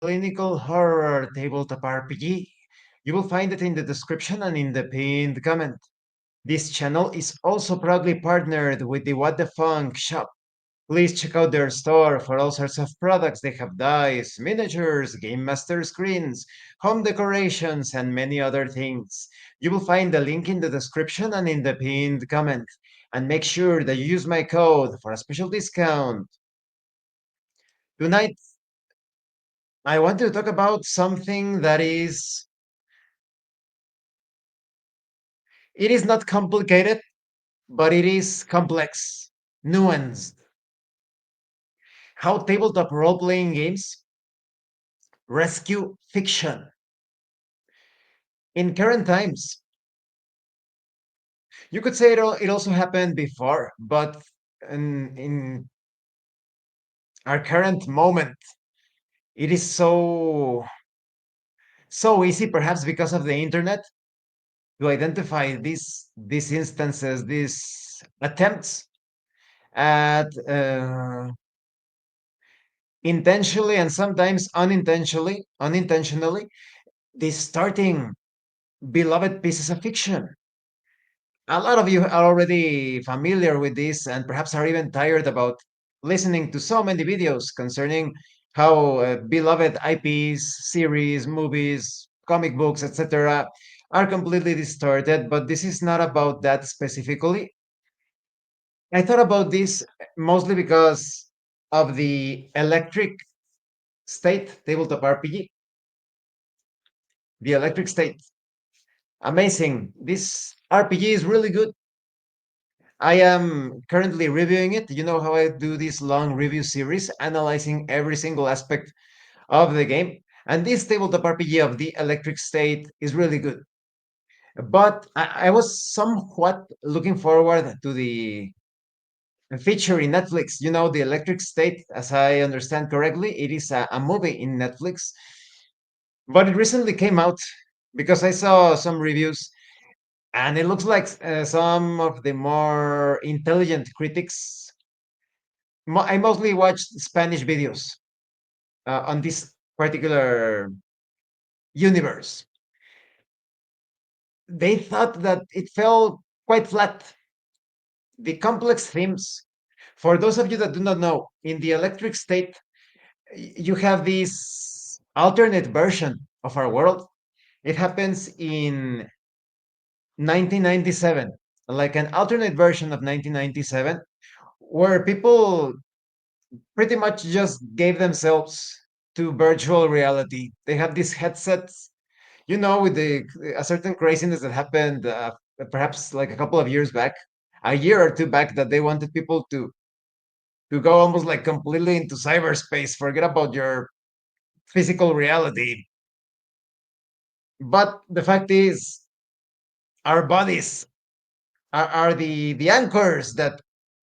clinical horror tabletop RPG. You will find it in the description and in the pinned comment. This channel is also proudly partnered with the What the Funk shop. Please check out their store for all sorts of products. They have dice, miniatures, game master screens, home decorations, and many other things. You will find the link in the description and in the pinned comment. And make sure that you use my code for a special discount. Tonight, I want to talk about something that it is not complicated, but it is complex, nuanced. How tabletop role playing games rescue fiction. In current times, you could say it also happened before, but in our current moment, it is so easy, perhaps because of the internet, to identify these instances, these attempts at intentionally and sometimes unintentionally distorting beloved pieces of fiction. A lot of you are already familiar with this and perhaps are even tired about listening to so many videos concerning how beloved IPs, series, movies, comic books, etc., are completely distorted. But this is not about that specifically. I thought about this mostly because of the Electric State tabletop RPG. The Electric State. Amazing. This RPG is really good. I am currently reviewing it. You know how I do this long review series, analyzing every single aspect of the game. And this tabletop RPG of the Electric State is really good. But I was somewhat looking forward to the feature in Netflix. You know, the Electric State, as I understand correctly, it is a movie in Netflix. But it recently came out because I saw some reviews, and it looks like some of the more intelligent critics. I mostly watched Spanish videos on this particular universe. They thought that it fell quite flat. The complex themes, for those of you that do not know, in the Electric State, you have this alternate version of our world. It happens in 1997, like an alternate version of 1997, where people pretty much just gave themselves to virtual reality. They have these headsets, you know, with the a certain craziness that happened perhaps like a couple of years back, a year or two back, that they wanted people to go almost like completely into cyberspace, forget about your physical reality. But the fact is, our bodies are the anchors that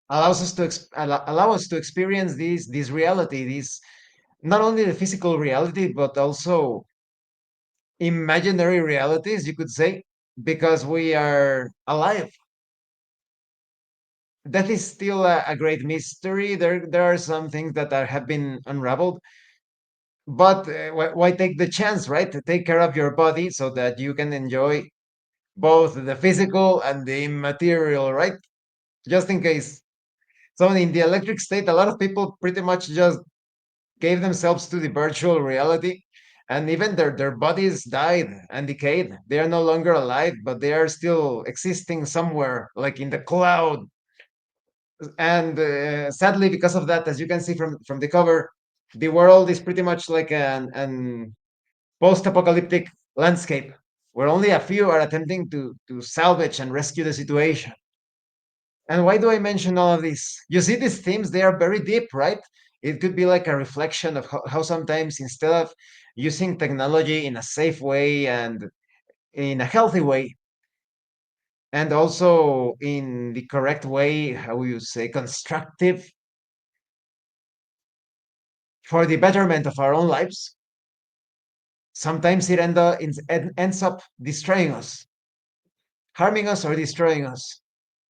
allow us to experience this reality, this not only the physical reality but also imaginary realities, you could say, because we are alive. That is still a great mystery. There are some things that have been unraveled, but why take the chance, right, to take care of your body so that you can enjoy both the physical and the immaterial, right? Just in case. So in the Electric State, a lot of people pretty much just gave themselves to the virtual reality, and even their bodies died and decayed. They are no longer alive, but they are still existing somewhere like in the cloud. And sadly, because of that, as you can see from the cover, the world is pretty much like an post-apocalyptic landscape where only a few are attempting to salvage and rescue the situation. And why do I mention all of this? You see, these themes, they are very deep, right? It could be like a reflection of how sometimes instead of using technology in a safe way and in a healthy way, and also in the correct way, how you say, constructive, for the betterment of our own lives, sometimes it ends up destroying us, harming us or destroying us.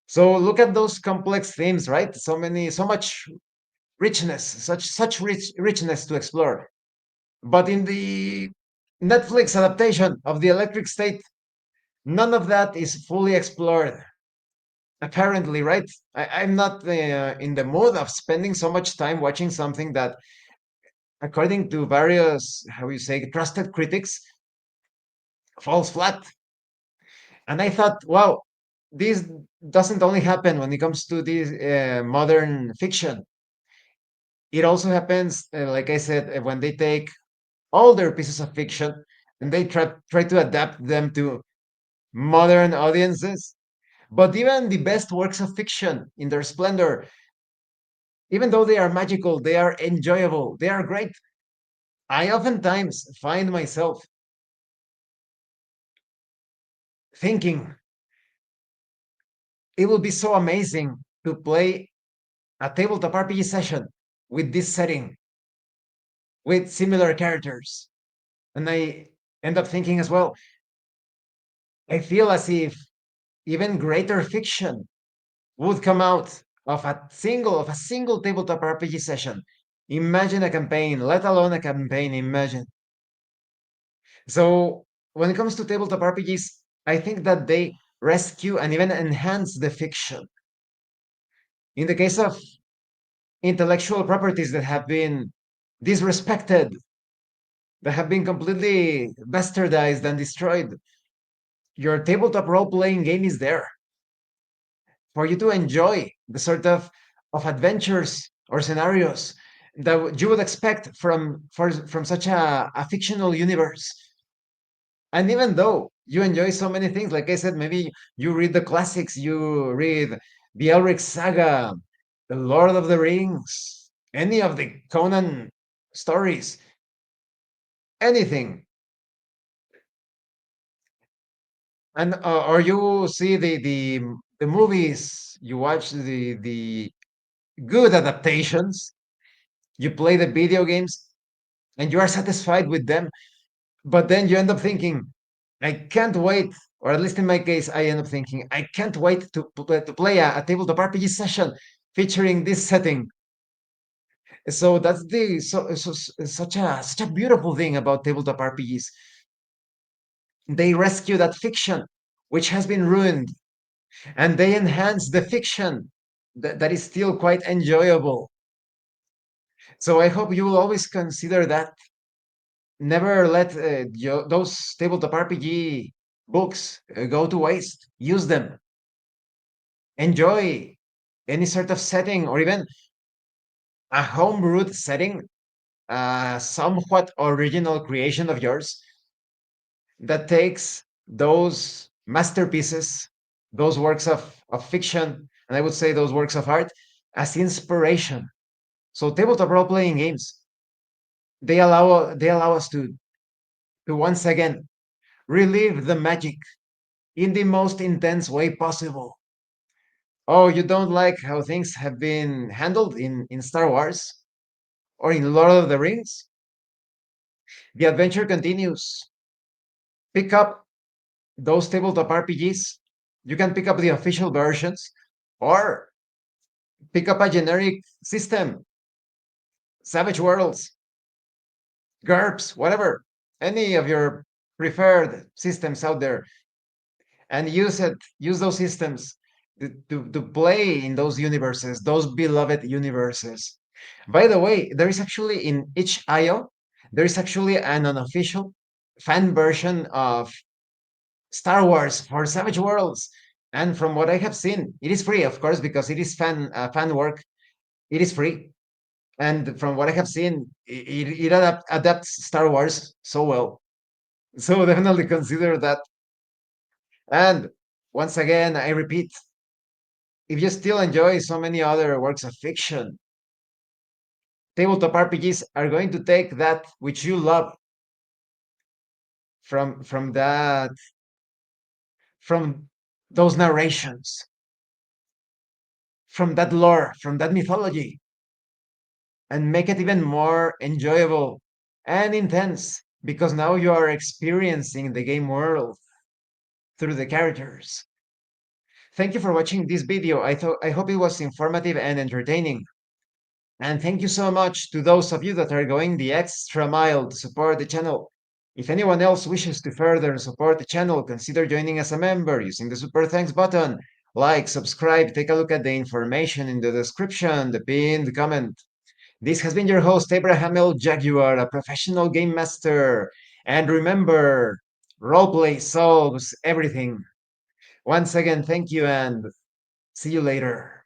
So look at those complex themes, right? So much richness, such richness to explore. But in the Netflix adaptation of The Electric State, none of that is fully explored. Apparently, right? I'm not in the mood of spending so much time watching something that, according to various, how you say, trusted critics, falls flat. And I thought, wow, this doesn't only happen when it comes to this modern fiction. It also happens, like I said, when they take older pieces of fiction and they try to adapt them to modern audiences. But even the best works of fiction in their splendor, even though they are magical, they are enjoyable, they are great. I oftentimes find myself thinking it would be so amazing to play a tabletop RPG session with this setting, with similar characters. And I end up thinking as well, I feel as if even greater fiction would come out of a single tabletop RPG session. Imagine a campaign, let alone a campaign, imagine. So when it comes to tabletop RPGs, I think that they rescue and even enhance the fiction. In the case of intellectual properties that have been disrespected, that have been completely bastardized and destroyed, your tabletop role playing game is there for you to enjoy the sort of adventures or scenarios that you would expect from such a fictional universe. And even though you enjoy so many things, like I said, maybe you read the classics, you read the Elric saga, the Lord of the Rings, any of the Conan stories, anything, and or you see the movies, you watch the good adaptations, you play the video games, and you are satisfied with them. But then you end up thinking, I can't wait, or at least in my case, I end up thinking, I can't wait to play a tabletop RPG session featuring this setting. So that's such a beautiful thing about tabletop RPGs. They rescue that fiction which has been ruined, and they enhance the fiction that is still quite enjoyable. So I hope you will always consider that. Never let those tabletop RPG books go to waste. Use them. Enjoy any sort of setting or even a homebrewed setting, a somewhat original creation of yours that takes those masterpieces, those works of fiction, and I would say those works of art as inspiration. So tabletop role playing games, they allow us to once again relive the magic in the most intense way possible. Oh, you don't like how things have been handled in Star Wars or in Lord of the Rings? The adventure continues. Pick up those tabletop RPGs. You can pick up the official versions or pick up a generic system, Savage Worlds, GURPS, whatever, any of your preferred systems out there, and use it. Use those systems to play in those universes, those beloved universes. By the way, there is actually in each IO, there is actually an unofficial fan version of Star Wars for Savage Worlds. And from what I have seen, it is free, of course, because it is fan work. It is free. And from what I have seen, it adapts Star Wars so well. So definitely consider that. And once again, I repeat, if you still enjoy so many other works of fiction, tabletop RPGs are going to take that which you love from that from those narrations, from that lore, from that mythology, and make it even more enjoyable and intense because now you are experiencing the game world through the characters. Thank you for watching this video. I hope it was informative and entertaining. And thank you so much to those of you that are going the extra mile to support the channel. If anyone else wishes to further support the channel, consider joining as a member using the super thanks button. Like, subscribe, take a look at the information in the description, the pinned comment. This has been your host, Abraham L. Jaguar, a professional game master. And remember, roleplay solves everything. Once again, thank you and see you later.